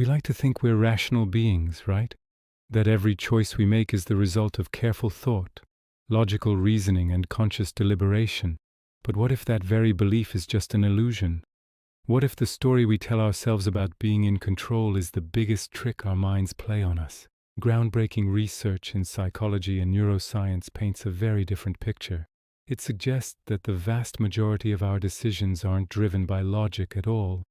We like to think we're rational beings, right? That every choice we make is the result of careful thought, logical reasoning, and conscious deliberation. But what if that very belief is just an illusion? What if the story we tell ourselves about being in control is the biggest trick our minds play on us? Groundbreaking research in psychology and neuroscience paints a very different picture. It suggests that the vast majority of our decisions aren't driven by logic at all.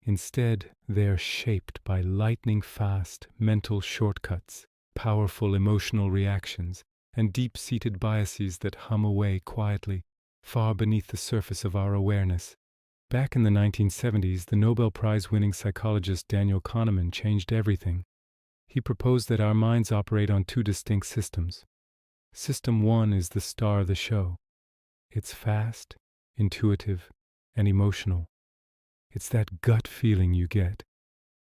Instead, they're shaped by lightning-fast mental shortcuts, powerful emotional reactions, and deep-seated biases that hum away quietly, far beneath the surface of our awareness. Back in the 1970s, the Nobel Prize-winning psychologist Daniel Kahneman changed everything. He proposed that our minds operate on two distinct systems. System 1 is the star of the show. It's fast, intuitive, and emotional. It's that gut feeling you get.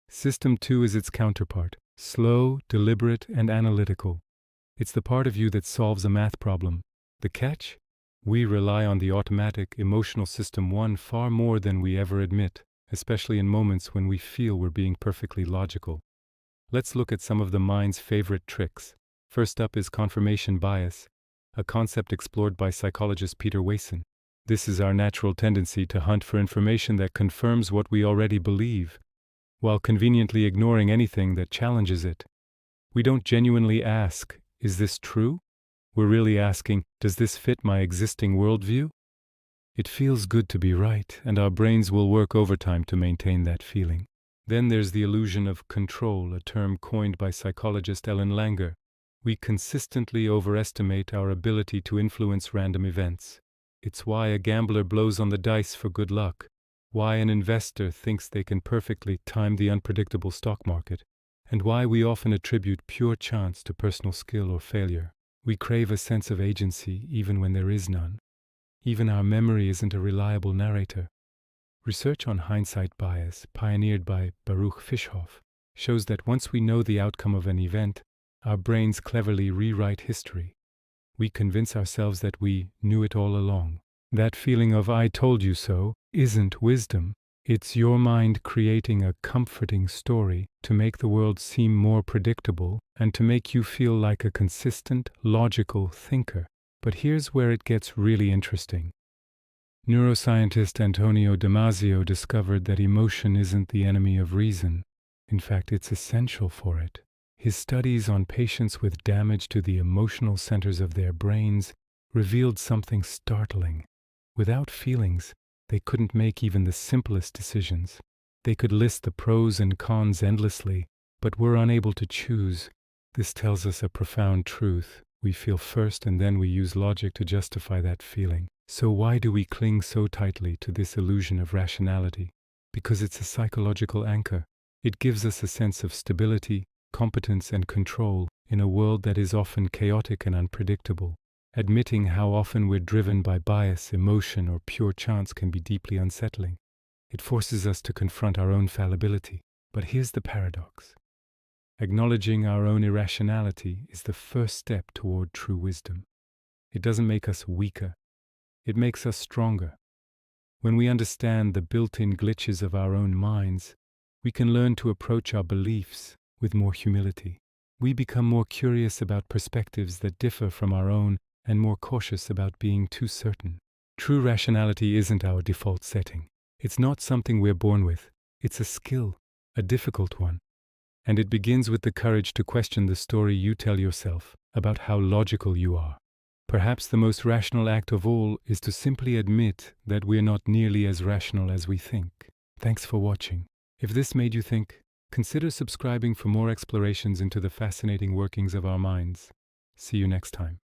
System 2 is its counterpart, slow, deliberate, and analytical. It's the part of you that solves a math problem. The catch? We rely on the automatic, emotional System 1 far more than we ever admit, especially in moments when we feel we're being perfectly logical. Let's look at some of the mind's favorite tricks. First up is confirmation bias, a concept explored by psychologist Peter Wason. This is our natural tendency to hunt for information that confirms what we already believe, while conveniently ignoring anything that challenges it. We don't genuinely ask, is this true? We're really asking, does this fit my existing worldview? It feels good to be right, and our brains will work overtime to maintain that feeling. Then there's the illusion of control, a term coined by psychologist Ellen Langer. We consistently overestimate our ability to influence random events. It's why a gambler blows on the dice for good luck, why an investor thinks they can perfectly time the unpredictable stock market, and why we often attribute pure chance to personal skill or failure. We crave a sense of agency even when there is none. Even our memory isn't a reliable narrator. Research on hindsight bias, pioneered by Baruch Fischhoff, shows that once we know the outcome of an event, our brains cleverly rewrite history. We convince ourselves that we knew it all along. That feeling of "I told you so" isn't wisdom. It's your mind creating a comforting story to make the world seem more predictable and to make you feel like a consistent, logical thinker. But here's where it gets really interesting. Neuroscientist Antonio Damasio discovered that emotion isn't the enemy of reason. In fact, it's essential for it. His studies on patients with damage to the emotional centers of their brains revealed something startling. Without feelings, they couldn't make even the simplest decisions. They could list the pros and cons endlessly, but were unable to choose. This tells us a profound truth. We feel first and then we use logic to justify that feeling. So why do we cling so tightly to this illusion of rationality? Because it's a psychological anchor. It gives us a sense of stability, competence, and control in a world that is often chaotic and unpredictable. Admitting how often we're driven by bias, emotion, or pure chance can be deeply unsettling. It forces us to confront our own fallibility. But here's the paradox. Acknowledging our own irrationality is the first step toward true wisdom. It doesn't make us weaker. It makes us stronger. When we understand the built-in glitches of our own minds, we can learn to approach our beliefs with more humility. We become more curious about perspectives that differ from our own and more cautious about being too certain. True rationality isn't our default setting. It's not something we're born with. It's a skill, a difficult one. And it begins with the courage to question the story you tell yourself about how logical you are. Perhaps the most rational act of all is to simply admit that we're not nearly as rational as we think. Thanks for watching. If this made you think, consider subscribing for more explorations into the fascinating workings of our minds. See you next time.